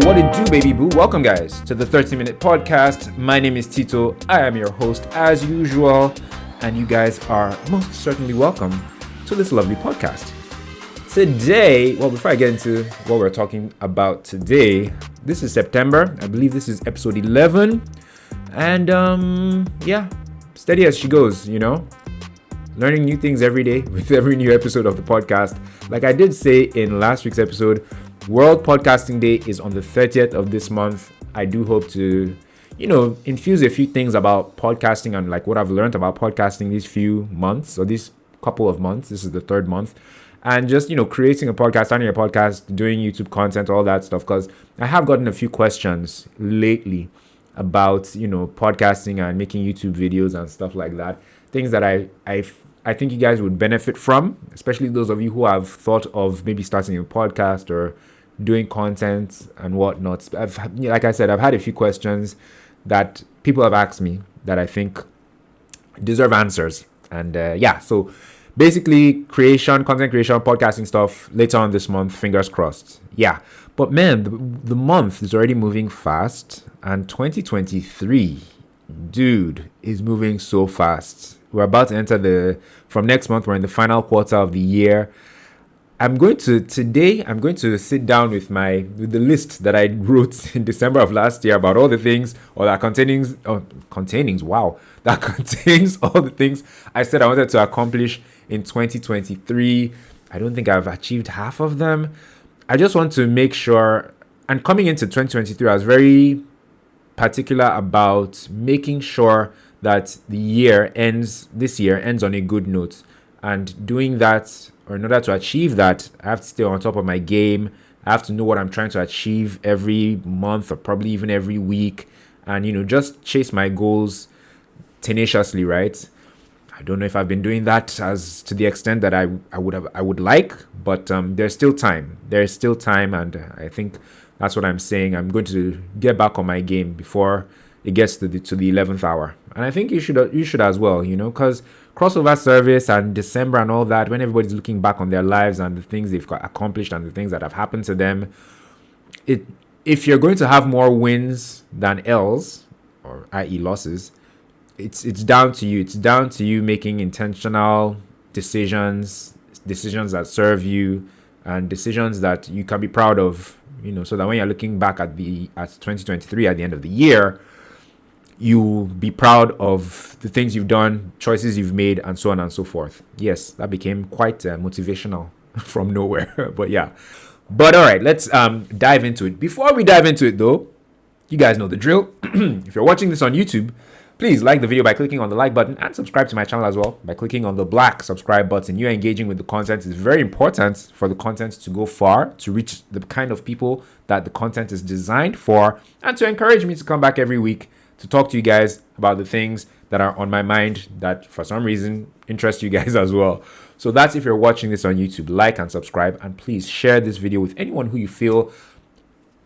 What it do, baby boo? Welcome, guys, to the 30-minute podcast. My name is Tito. I am your host, as usual, and you guys are most certainly welcome to this lovely podcast. Today, before I get into what we're talking about today, this is September. I believe this is episode 11, and steady as she goes, learning new things every day with every new episode of the podcast. Like I did say in last week's episode, World Podcasting Day is on the 30th of this month. I do hope to, infuse a few things about podcasting and like what I've learned about podcasting these few months or these couple of months. This is the third month. And just, creating a podcast, starting a podcast, doing YouTube content, all that stuff. Because I have gotten a few questions lately about, podcasting and making YouTube videos and stuff like that. Things that I think you guys would benefit from, especially those of you who have thought of maybe starting a podcast or doing content and whatnot. Like I said, I've had a few questions that people have asked me that I think deserve answers. And so basically content creation, podcasting stuff later on this month, fingers crossed. Yeah, but man, the month is already moving fast, and 2023, dude, is moving so fast. We're about to enter from next month, we're in the final quarter of the year. I'm going to sit down with the list that I wrote in December of last year about all the things, that contains all the things I said I wanted to accomplish in 2023. I don't think I've achieved half of them. I just want to make sure, and coming into 2023, I was very particular about making sure that this year ends on a good note. And doing that, or in order to achieve that, I have to stay on top of my game. I have to know what I'm trying to achieve every month or probably even every week, and just chase my goals tenaciously, right? I don't know if I've been doing that as to the extent that I would like, but there's still time. There's still time, and I think that's what I'm saying. I'm going to get back on my game before it gets to the 11th hour. And I think you should as well, because crossover service and December and all that, when everybody's looking back on their lives and the things they've accomplished and the things that have happened to them, if you're going to have more wins than L's, or i.e. losses, it's down to you. It's down to you making intentional decisions that serve you, and decisions that you can be proud of, so that when you're looking back at 2023 at the end of the year, you be proud of the things you've done, choices you've made, and so on and so forth. Yes, that became quite motivational from nowhere. But yeah. But all right, let's dive into it. Before we dive into it, though, you guys know the drill. If you're watching this on YouTube, please like the video by clicking on the like button, and subscribe to my channel as well by clicking on the black subscribe button. You engaging with the content is very important for the content to go far, to reach the kind of people that the content is designed for, and to encourage me to come back every week to talk to you guys about the things that are on my mind that for some reason interest you guys as well. So that's if you're watching this on YouTube. Like and subscribe, and please share this video with anyone who you feel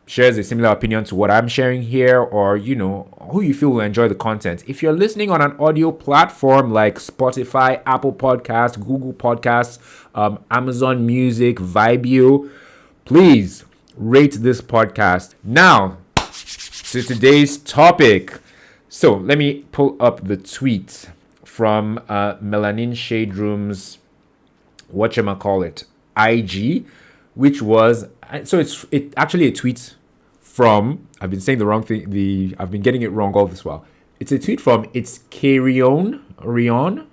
shares a similar opinion to what I'm sharing here, or who you feel will enjoy the content. If you're listening on an audio platform like Spotify, Apple Podcasts, Google Podcasts, Amazon Music, Vibeo, please rate this podcast. Now to today's topic. So let me pull up the tweet from Melanin Shade Room's IG, which was, so it's actually a tweet from, I've been saying the wrong thing, I've been getting it wrong all this while. It's a tweet from, it's Kay Réion,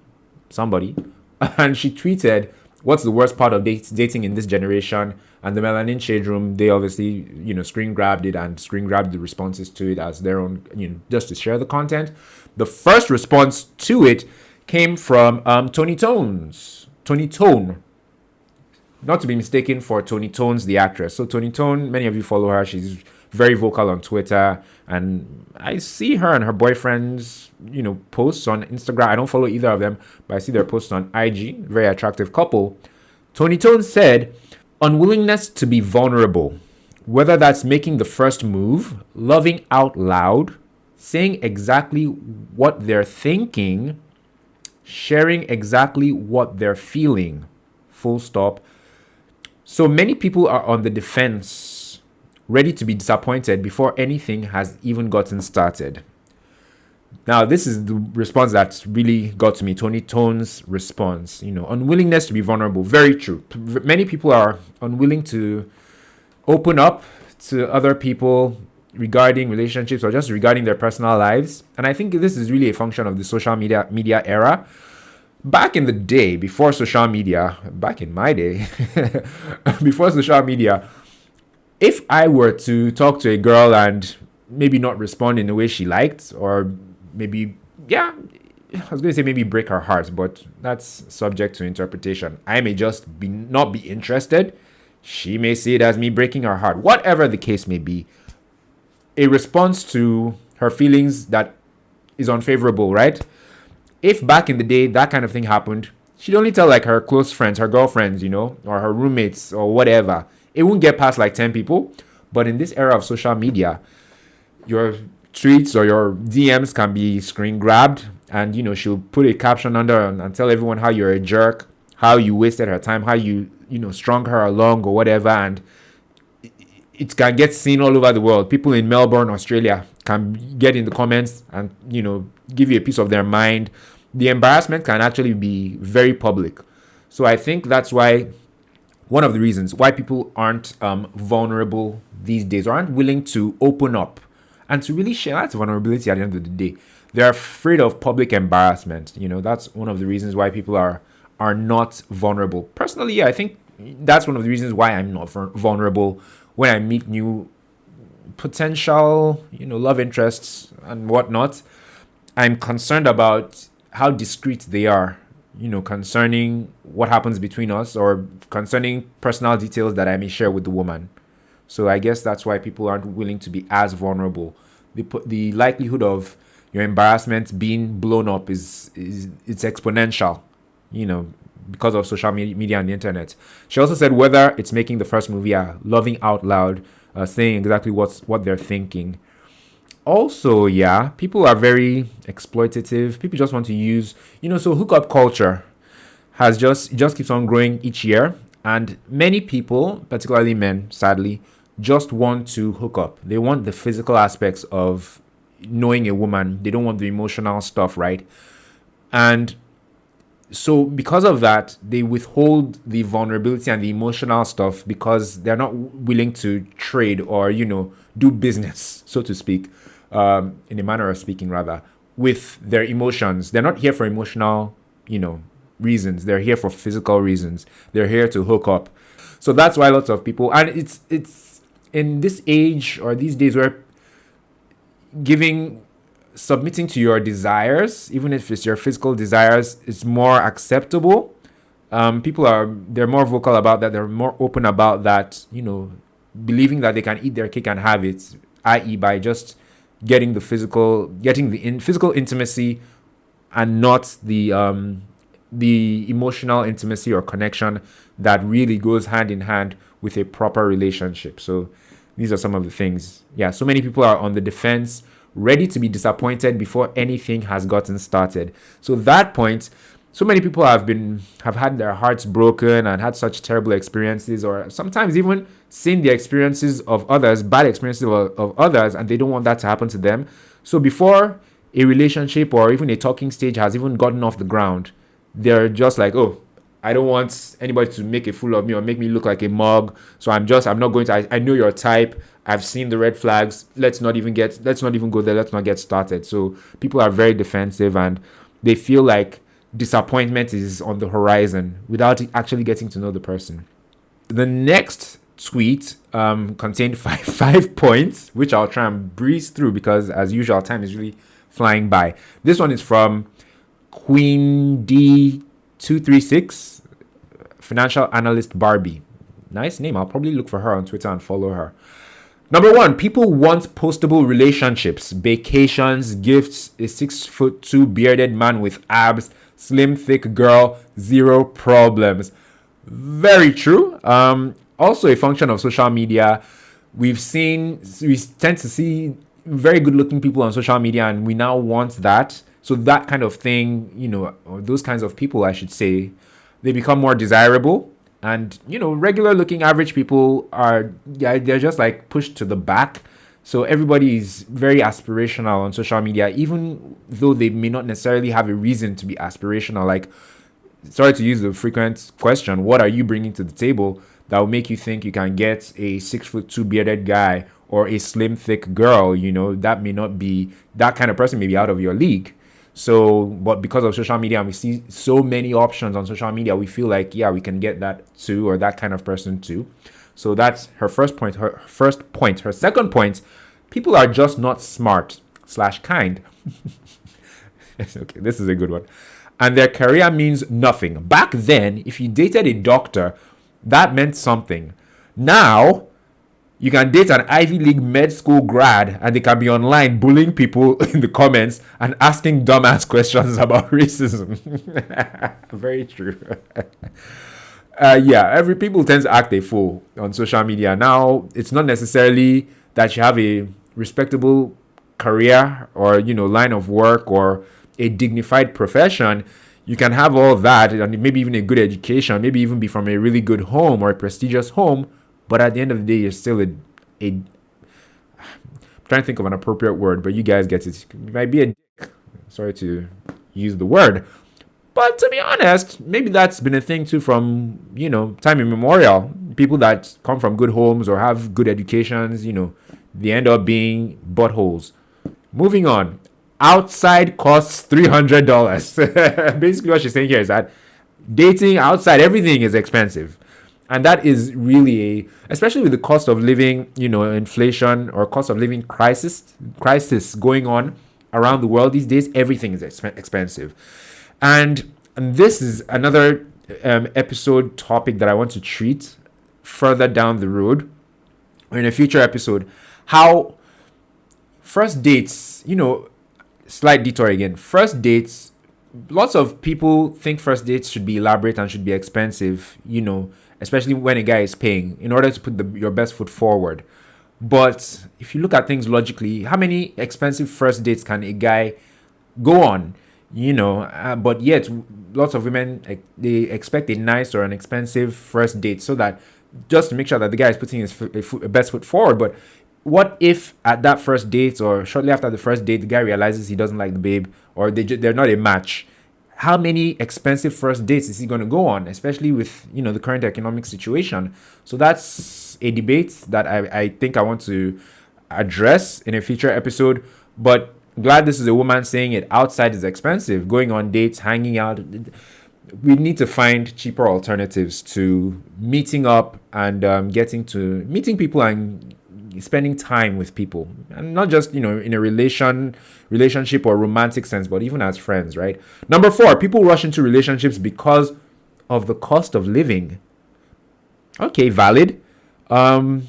somebody, and she tweeted, "What's the worst part of dating in this generation?" And the Melanin Shade Room, they obviously, screen grabbed it and screen grabbed the responses to it as their own, just to share the content. The first response to it came from Tony Tone, not to be mistaken for Tony Tones, the actress. So Tony Tone, many of you follow her. She's very vocal on Twitter, and I see her and her boyfriend's, posts on Instagram. I don't follow either of them, but I see their posts on IG. Very attractive couple. Tony Tone said, "Unwillingness to be vulnerable, whether that's making the first move, loving out loud, saying exactly what they're thinking, sharing exactly what they're feeling, full stop. So many people are on the defense ready to be disappointed before anything has even gotten started. Now, this is the response that really got to me. Tony Tone's response, unwillingness to be vulnerable. Very true. Many people are unwilling to open up to other people regarding relationships or just regarding their personal lives. And I think this is really a function of the social media era. Back in the day, before social media, back in my day, before social media, if I were to talk to a girl and maybe not respond in the way she liked, or maybe, I was going to say maybe break her heart, but that's subject to interpretation. I may just not be interested. She may see it as me breaking her heart. Whatever the case may be, a response to her feelings that is unfavorable, right? If back in the day that kind of thing happened, she'd only tell like her close friends, her girlfriends, or her roommates or whatever. It won't get past like 10 people. But in this era of social media, your tweets or your DMs can be screen grabbed, and she'll put a caption under and tell everyone how you're a jerk, how you wasted her time, how you strung her along or whatever, and it can get seen all over the world. People in Melbourne, Australia can get in the comments and give you a piece of their mind. The embarrassment can actually be very public. So I think that's why one of the reasons why people aren't vulnerable these days, or aren't willing to open up and to really share. That's vulnerability at the end of the day. They're afraid of public embarrassment. That's one of the reasons why people are not vulnerable. Personally, I think that's one of the reasons why I'm not vulnerable when I meet new potential, love interests and whatnot. I'm concerned about how discreet they are, concerning what happens between us, or concerning personal details that I may share with the woman. So I guess that's why people aren't willing to be as vulnerable. The likelihood of your embarrassment being blown up is it's exponential, because of social media and the internet. She also said whether it's making the first movie loving out loud, saying exactly what they're thinking. Also, people are very exploitative. People just want to use, so hookup culture just keeps on growing each year. And many people, particularly men, sadly, just want to hook up. They want the physical aspects of knowing a woman. They don't want the emotional stuff, right? And so because of that, they withhold the vulnerability and the emotional stuff because they're not willing to trade or, do business, so to speak, in a manner of speaking, rather, with their emotions. They're not here for emotional, reasons. They're here for physical reasons. They're here to hook up. So that's why lots of people, and it's in this age or these days where submitting to your desires, even if it's your physical desires, is more acceptable. They're more vocal about that. They're more open about that, believing that they can eat their cake and have it, i.e. by just getting the physical intimacy and not the emotional intimacy or connection that really goes hand in hand with a proper relationship. So these are some of the things. So many people are on the defense, ready to be disappointed before anything has gotten started. So that point, so many people have had their hearts broken and had such terrible experiences, or sometimes even seen the experiences of others, bad experiences of others, and they don't want that to happen to them. So before a relationship or even a talking stage has even gotten off the ground, they're just like, oh, I don't want anybody to make a fool of me or make me look like a mug. So I'm not going to, I know your type. I've seen the red flags. Let's not even go there. Let's not get started. So people are very defensive and they feel like disappointment is on the horizon without actually getting to know the person. The next tweet contained five points, which I'll try and breeze through because as usual, time is really flying by. This one is from Queen D236, financial analyst Barbie. Nice name. I'll probably look for her on Twitter and follow her. Number 1, people want postable relationships, vacations, gifts, a 6'2" bearded man with abs, slim, thick girl, zero problems. Very true. Also a function of social media. We tend to see very good looking people on social media and we now want that. So that kind of thing, or those kinds of people, I should say, they become more desirable. And, regular looking average people are, yeah, they're just like pushed to the back. So everybody is very aspirational on social media, even though they may not necessarily have a reason to be aspirational. Like, sorry to use the frequent question, what are you bringing to the table that will make you think you can get a 6'2" bearded guy or a slim, thick girl? That may not be, that kind of person may be out of your league. So, but because of social media and we see so many options on social media, we feel like, yeah, we can get that too, or that kind of person too. So that's her first point. Her second point, people are just not smart / kind. Okay, this is a good one. And their career means nothing. Back then, if you dated a doctor, that meant something. Now, you can date an Ivy League med school grad and they can be online bullying people in the comments and asking dumbass questions about racism. Very true. Every people tend to act a fool on social media. Now, it's not necessarily that you have a respectable career or, line of work or a dignified profession. You can have all that and maybe even a good education, maybe even be from a really good home or a prestigious home. But at the end of the day, you're still I'm trying to think of an appropriate word, but you guys get it. You might be a dick. Sorry to use the word. But to be honest, maybe that's been a thing too from, time immemorial. People that come from good homes or have good educations, they end up being buttholes. Moving on. Outside costs $300. Basically what she's saying here is that dating outside, everything is expensive. And that is really especially with the cost of living, inflation or cost of living crisis going on around the world these days, everything is expensive. And this is another episode topic that I want to treat further down the road or in a future episode. How first dates, slight detour again. First dates, lots of people think first dates should be elaborate and should be expensive, especially when a guy is paying in order to put your best foot forward. But if you look at things logically, how many expensive first dates can a guy go on? But yet lots of women, they expect a nice or an expensive first date so that just to make sure that the guy is putting his best foot forward. But what if at that first date or shortly after the first date, the guy realizes he doesn't like the babe or they're not a match? How many expensive first dates is he going to go on, especially with, the current economic situation? So that's a debate that I think I want to address in a future episode. But glad this is a woman saying it. Outside is expensive. Going on dates, hanging out. We need to find cheaper alternatives to meeting up and meeting people and spending time with people, and not just in a relationship or romantic sense, but even as friends, right? Number 4, people rush into relationships because of the cost of living. Okay, valid. Do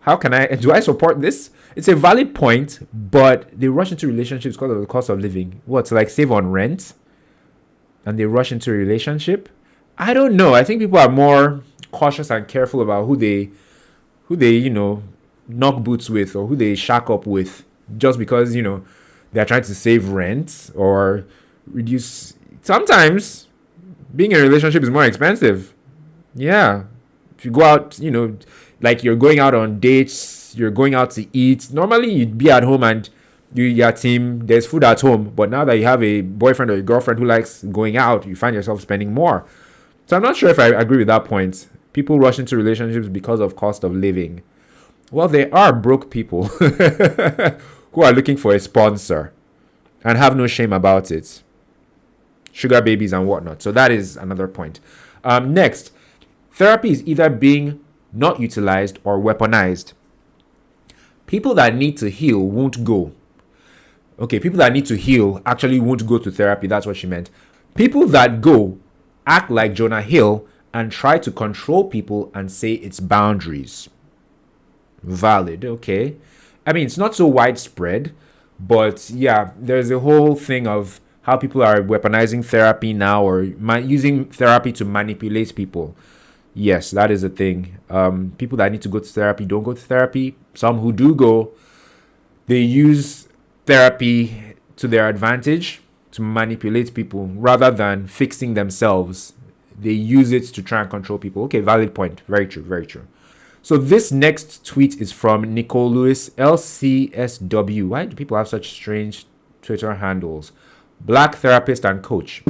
I support this? It's a valid point, but they rush into relationships because of the cost of living. What, to like save on rent, and they rush into a relationship? I don't know. I think people are more cautious and careful about who they knock boots with or who they shack up with, just because they're trying to save rent or reduce. Sometimes being in a relationship is more expensive. Yeah, if you go out, like you're going out on dates, you're going out to eat. Normally you'd be at home and your team, there's food at home, but now that you have a boyfriend or a girlfriend who likes going out, you find yourself spending more. So I'm not sure if I agree with that point. People rush into relationships because of cost of living. Well, there are broke people who are looking for a sponsor and have no shame about it. Sugar babies and whatnot. So that is another point. Next, therapy is either being not utilized or weaponized. People that need to heal won't go. Okay, people that need to heal actually won't go to therapy. That's what she meant. People that go act like Jonah Hill and try to control people and say it's boundaries. Valid, okay. I mean, it's not so widespread, but yeah, there's a whole thing of how people are weaponizing therapy now or using therapy to manipulate people. Yes, that is a thing. People that need to go to therapy don't go to therapy. Some who do go, they use therapy to their advantage to manipulate people rather than fixing themselves. they use it to try and control people. Okay, valid point. Very true, very true. So this next tweet is from Nicole Lewis, LCSW. Why do people have such strange Twitter handles? Black therapist and coach.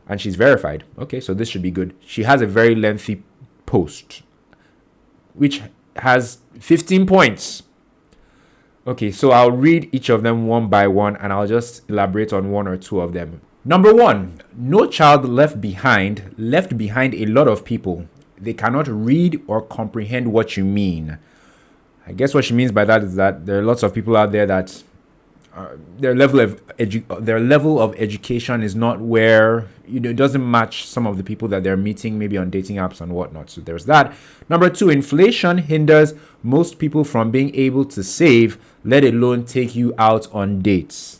And she's verified. Okay, so this should be good. She has a very lengthy post, which has 15 points. Okay, so I'll read each of them one by one, and I'll just elaborate on one or two of them. Number 1, no child left behind a lot of people. They cannot read or comprehend what you mean. I guess what she means by that is that there are lots of people out there that their level of education is not where, it doesn't match some of the people that they're meeting maybe on dating apps and whatnot. So there's that. Number 2, inflation hinders most people from being able to save, let alone take you out on dates.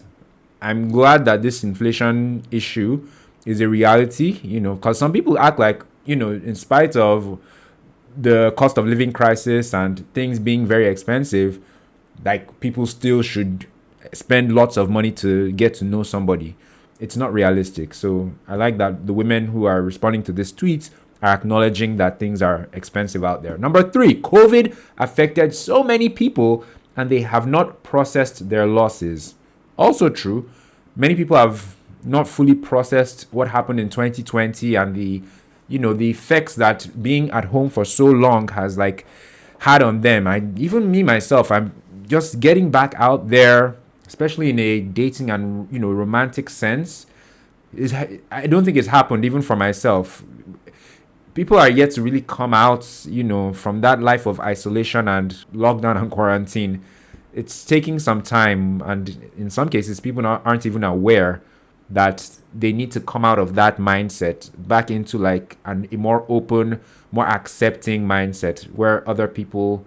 I'm glad that this inflation issue is a reality, because some people act like, in spite of the cost of living crisis and things being very expensive, like people still should spend lots of money to get to know somebody. It's not realistic. So I like that the women who are responding to this tweet are acknowledging that things are expensive out there. Number 3, COVID affected so many people and they have not processed their losses. Also true. Many people have not fully processed what happened in 2020 and the effects that being at home for so long has had on them. Even me myself, I'm just getting back out there, especially in a dating and romantic sense. I don't think it's happened even for myself. People are yet to really come out, from that life of isolation and lockdown and quarantine. It's taking some time, and in some cases, people aren't even aware that they need to come out of that mindset back into a more open, more accepting mindset where other people,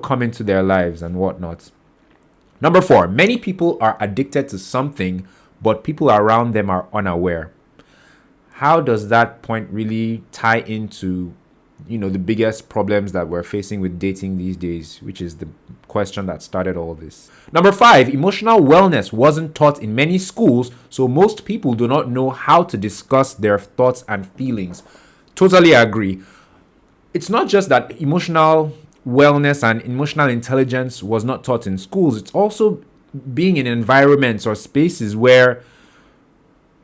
come into their lives and whatnot. Number 4, many people are addicted to something, but people around them are unaware. How does that point really tie into, the biggest problems that we're facing with dating these days, which is the question that started all this? Number 5, emotional wellness wasn't taught in many schools, so most people do not know how to discuss their thoughts and feelings. Totally agree. It's not just that emotional wellness and emotional intelligence was not taught in schools. It's also being in environments or spaces where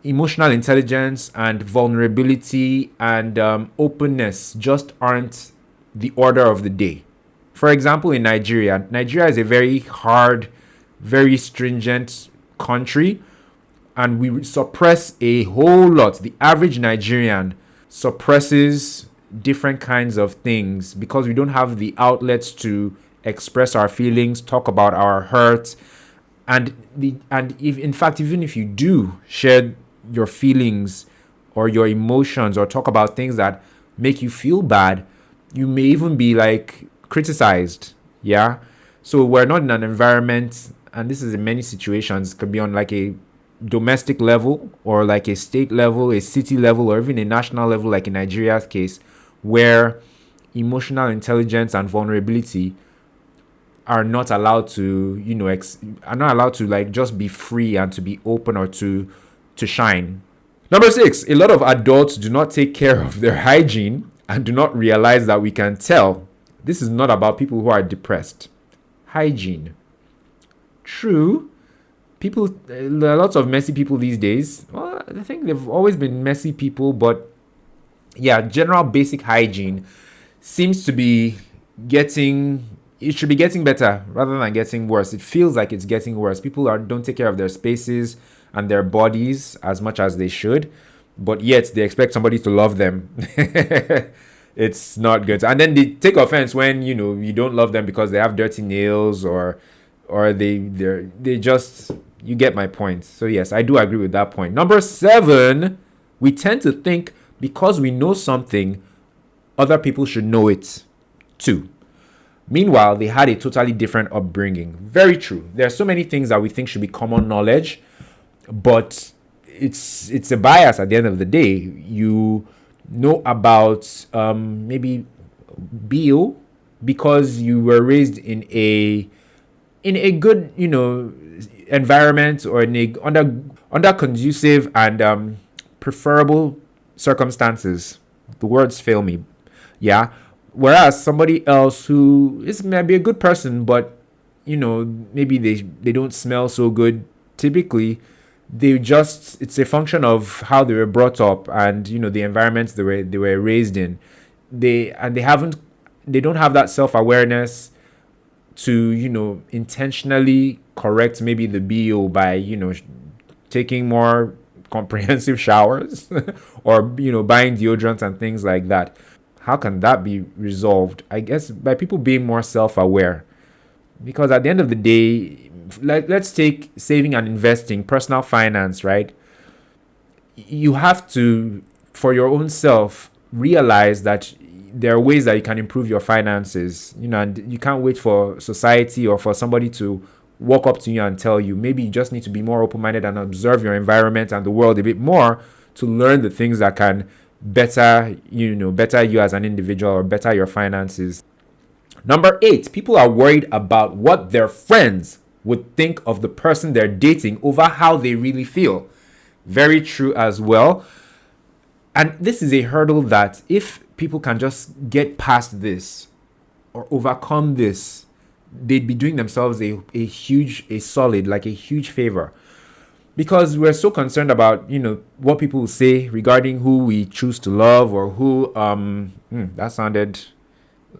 emotional intelligence and vulnerability and openness just aren't the order of the day. For example, in Nigeria is a very hard, very stringent country, and we suppress a whole lot. The average Nigerian suppresses different kinds of things because we don't have the outlets to express our feelings, talk about our hurt, and even if you do share your feelings or your emotions or talk about things that make you feel bad, you may even be criticized. Yeah. So we're not in an environment, and this is in many situations, could be on a domestic level or a state level, a city level, or even a national level, like in Nigeria's case, where emotional intelligence and vulnerability are not allowed to, just be free and to be open or to shine. Number 6, a lot of adults do not take care of their hygiene and do not realize that we can tell. This is not about people who are depressed. Hygiene. True. There are lots of messy people these days. Well, I think they've always been messy people, but yeah, general basic hygiene seems to be it should be getting better rather than getting worse. It feels like it's getting worse. People don't take care of their spaces and their bodies as much as they should, but yet they expect somebody to love them. It's not good. And then they take offense when you don't love them because they have dirty nails or they just, you get my point. So yes, I do agree with that point. Number 7, we tend to think because we know something, other people should know it too. Meanwhile, they had a totally different upbringing. Very true. There are so many things that we think should be common knowledge, but it's a bias at the end of the day. You know about maybe bio because you were raised in a good environment or under conducive and preferable circumstances. The words fail me. Yeah. Whereas somebody else who is maybe a good person, but maybe they don't smell so good. Typically, it's a function of how they were brought up and the environments they were raised in. They don't have that self-awareness to intentionally correct maybe the BO by taking more comprehensive showers or buying deodorants and things like that. How can that be resolved? I guess by people being more self-aware, because at the end of the day, let's take saving and investing, personal finance, right? You have to, for your own self, realize that there are ways that you can improve your finances, and you can't wait for society or for somebody to walk up to you and tell you. Maybe you just need to be more open-minded and observe your environment and the world a bit more to learn the things that can better you as an individual or better your finances. Number 8, people are worried about what their friends would think of the person they're dating over how they really feel. Very true as well. And this is a hurdle that if people can just get past this or overcome this, they'd be doing themselves a huge favor. Because we're so concerned about, what people will say regarding who we choose to love or who, that sounded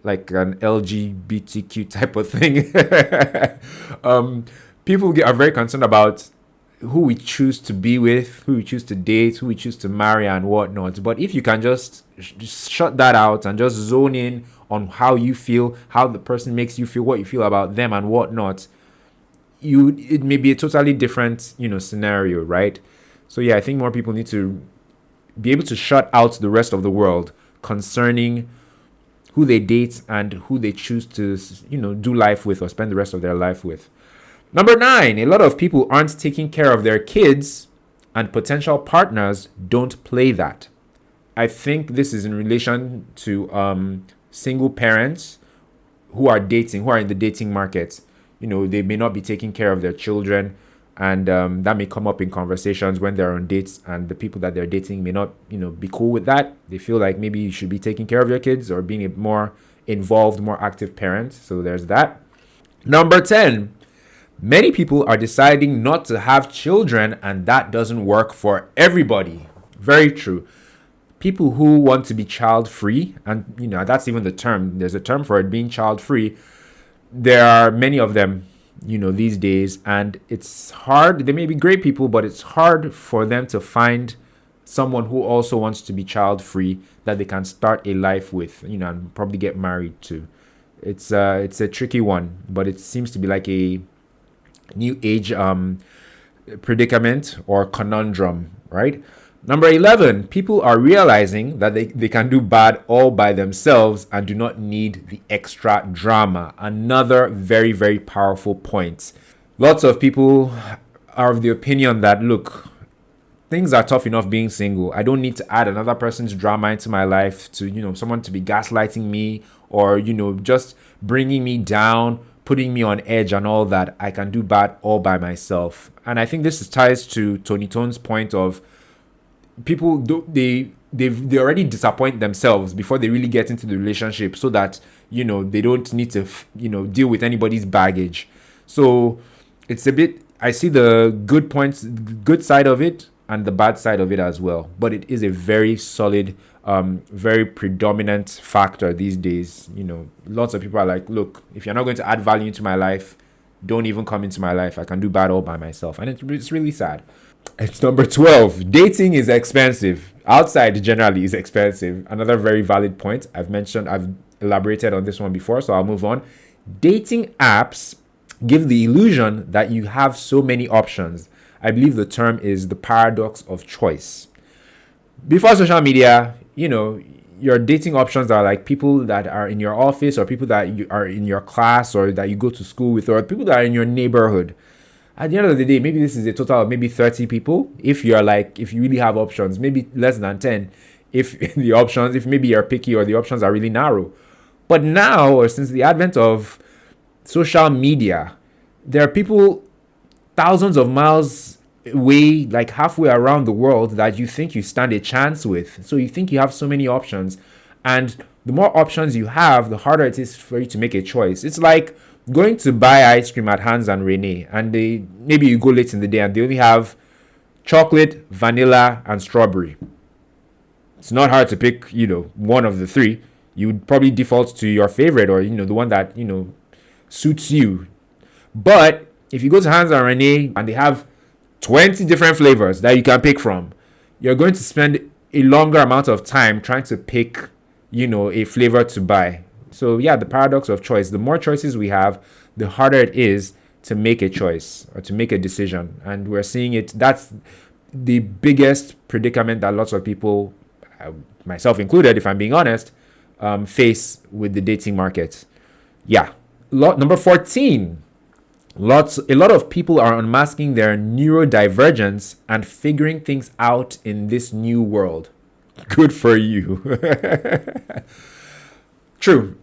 like an LGBTQ type of thing. People are very concerned about who we choose to be with, who we choose to date, who we choose to marry and whatnot. But if you can just shut that out and just zone in on how you feel, how the person makes you feel, what you feel about them and whatnot, it may be a totally different, scenario, right? So yeah, I think more people need to be able to shut out the rest of the world concerning who they date and who they choose to, do life with or spend the rest of their life with. Number 9, a lot of people aren't taking care of their kids and potential partners don't play that. I think this is in relation to single parents who are in the dating market. They may not be taking care of their children, and that may come up in conversations when they're on dates, and the people that they're dating may not, be cool with that. They feel like maybe you should be taking care of your kids or being a more involved, more active parent. So there's that. Number 10, many people are deciding not to have children, and that doesn't work for everybody. Very true. People who want to be child-free, and that's even the term. There's a term for it, being child-free. There are many of them, these days, and it's hard. They may be great people, but it's hard for them to find someone who also wants to be child-free that they can start a life with, and probably get married to. It's a tricky one, but it seems to be like a new age predicament or conundrum, right? Number 11, people are realizing that they can do bad all by themselves and do not need the extra drama. Another very, very powerful point. Lots of people are of the opinion that, look, things are tough enough being single. I don't need to add another person's drama into my life to, someone to be gaslighting me or, just bringing me down, putting me on edge and all that. I can do bad all by myself. And I think this ties to Tony Tone's point of people they already disappoint themselves before they really get into the relationship, so that they don't need to deal with anybody's baggage. So it's a bit, I see the good side of it and the bad side of it as well, but it is a very solid, very predominant factor these days. Lots of people are like, look, if you're not going to add value into my life, don't even come into my life. I can do bad all by myself. And it's really sad. It's number 12. Dating is expensive. Outside generally is expensive. Another very valid point. I've elaborated on this one before, so I'll move on. Dating apps give the illusion that you have so many options. I believe the term is the paradox of choice. Before social media, your dating options are like people that are in your office or people that you are in your class or that you go to school with or people that are in your neighborhood. At the end of the day, maybe this is a total of maybe 30 people. If you really have options, maybe less than 10. If maybe you're picky or the options are really narrow. But now, or since the advent of social media, there are people thousands of miles way, like halfway around the world, that you think you stand a chance with. So you think you have so many options, and the more options you have, the harder it is for you to make a choice. It's like going to buy ice cream at Hans and Rene, and they maybe you go late in the day and they only have chocolate, vanilla, and strawberry. It's not hard to pick, one of the three. You would probably default to your favorite, or the one that suits you. But if you go to Hans and Rene and they have 20 different flavors that you can pick from, you're going to spend a longer amount of time trying to pick, a flavor to buy. So yeah, the paradox of choice. The more choices we have, the harder it is to make a choice or to make a decision. And we're seeing it. That's the biggest predicament that lots of people, myself included, if I'm being honest, face with the dating market. Yeah. Number 14. A lot of people are unmasking their neurodivergence and figuring things out in this new world. Good for you. True.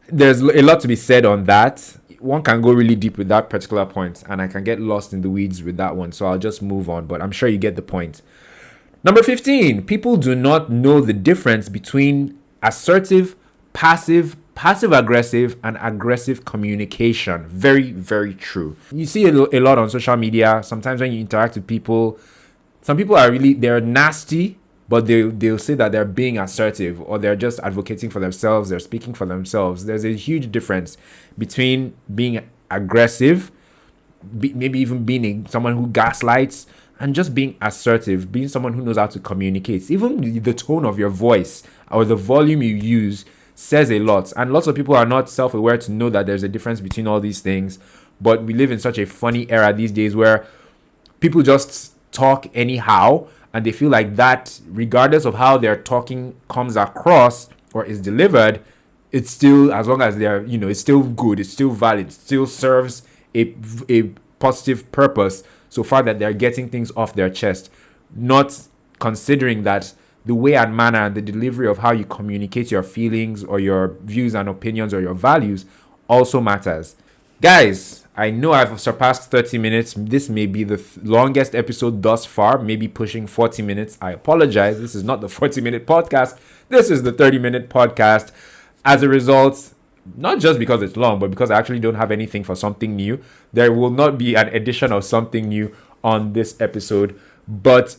There's a lot to be said on that. One can go really deep with that particular point, and I can get lost in the weeds with that one, so I'll just move on, but I'm sure you get the point. Number 15, people do not know the difference between assertive, passive-aggressive, and aggressive communication. Very, very true. You see a lot on social media. Sometimes when you interact with people, some people they're nasty, but they'll say that they're being assertive, or they're just advocating for themselves, they're speaking for themselves. There's a huge difference between being aggressive, maybe even being someone who gaslights, and just being assertive, being someone who knows how to communicate. Even the tone of your voice or the volume you use says a lot. And lots of people are not self-aware to know that there's a difference between all these things. But we live in such a funny era these days where people just talk anyhow, and they feel like that, regardless of how their talking comes across or is delivered, it's still, as long as they're, it's still good, it's still valid, it still serves a positive purpose, so far that they're getting things off their chest, not considering that the way and manner and the delivery of how you communicate your feelings or your views and opinions or your values also matters. Guys, I know I've surpassed 30 minutes. This may be the longest episode thus far, maybe pushing 40 minutes. I apologize. This is not the 40-minute podcast. This is the 30-minute podcast. As a result, not just because it's long, but because I actually don't have anything for something new, there will not be an edition of something new on this episode. But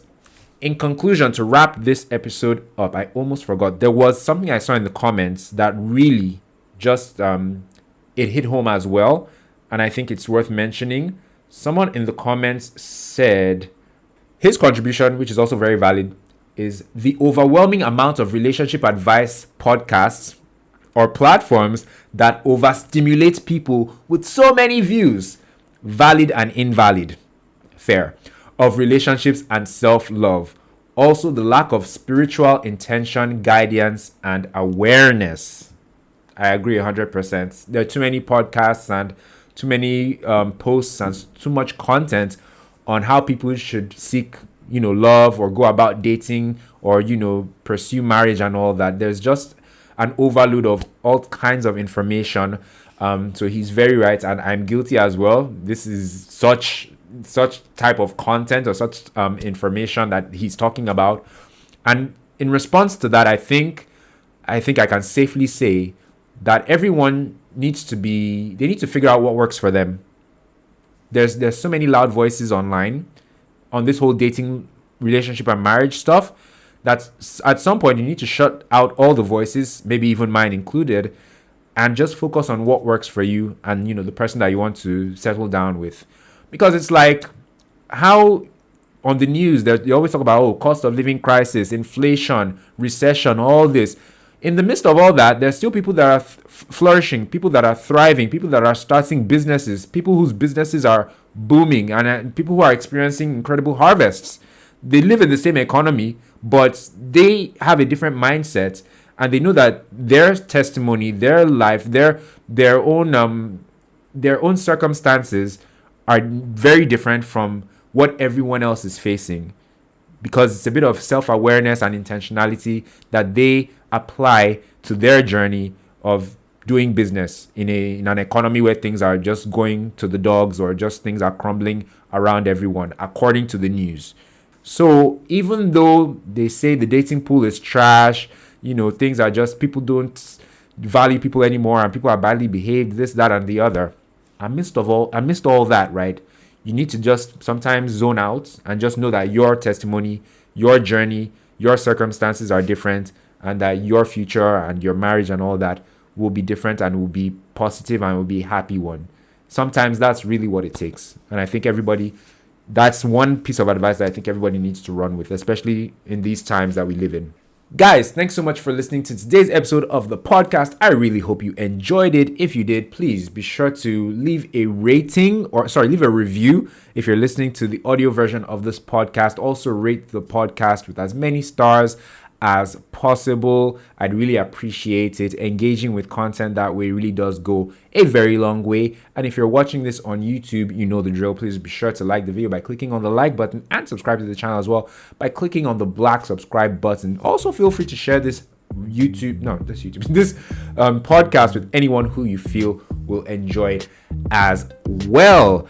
in conclusion, to wrap this episode up, I almost forgot. There was something I saw in the comments that really just it hit home as well, and I think it's worth mentioning. Someone in the comments said his contribution, which is also very valid, is the overwhelming amount of relationship advice podcasts or platforms that overstimulate people with so many views, valid and invalid, fair, of relationships and self-love. Also, the lack of spiritual intention, guidance, and awareness. I agree 100%. There are too many podcasts and too many posts and too much content on how people should seek, love or go about dating or, pursue marriage and all that. There's just an overload of all kinds of information. So he's very right, and I'm guilty as well. This is such type of content or such information that he's talking about. And in response to that, I think I can safely say that everyone needs to figure out what works for them. There's so many loud voices online on this whole dating, relationship, and marriage stuff that at some point you need to shut out all the voices, maybe even mine included, and just focus on what works for you and the person that you want to settle down with. Because it's like how on the news they always talk about cost of living crisis, inflation, recession, all this. In the midst of all that, there's still people that are flourishing, people that are thriving, people that are starting businesses, people whose businesses are booming, and people who are experiencing incredible harvests. They live in the same economy, but they have a different mindset, and they know that their testimony, their life, their own circumstances are very different from what everyone else is facing, because it's a bit of self-awareness and intentionality that they apply to their journey of doing business in an economy where things are just going to the dogs, or just things are crumbling around everyone, according to the news. So even though they say the dating pool is trash, things are just, people don't value people anymore and people are badly behaved, this, that, and the other. Amidst all that, right? You need to just sometimes zone out and just know that your testimony, your journey, your circumstances are different, and that your future and your marriage and all that will be different and will be positive and will be a happy one. Sometimes that's really what it takes. And I think that's one piece of advice that I think everybody needs to run with, especially in these times that we live in. Guys, thanks so much for listening to today's episode of the podcast. I really hope you enjoyed it. If you did, please be sure to leave a review if you're listening to the audio version of this podcast. Also rate the podcast with as many stars as possible. I'd really appreciate it. Engaging with content that way really does go a very long way. And if you're watching this on YouTube, you know the drill. Please be sure to like the video by clicking on the like button, and subscribe to the channel as well by clicking on the black subscribe button. Also, feel free to share this podcast with anyone who you feel will enjoy it as well.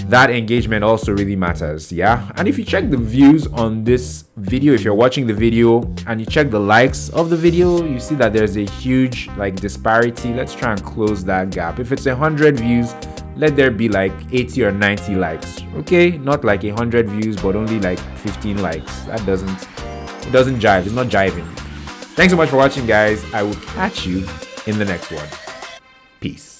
That engagement also really matters, yeah? And if you check the views on this video, if you're watching the video and you check the likes of the video, you see that there's a huge disparity. Let's try and close that gap. If it's 100 views, let there be 80 or 90 likes, okay? Not 100 views, but only 15 likes. It doesn't jive. It's not jiving. Thanks so much for watching, guys. I will catch you in the next one. Peace.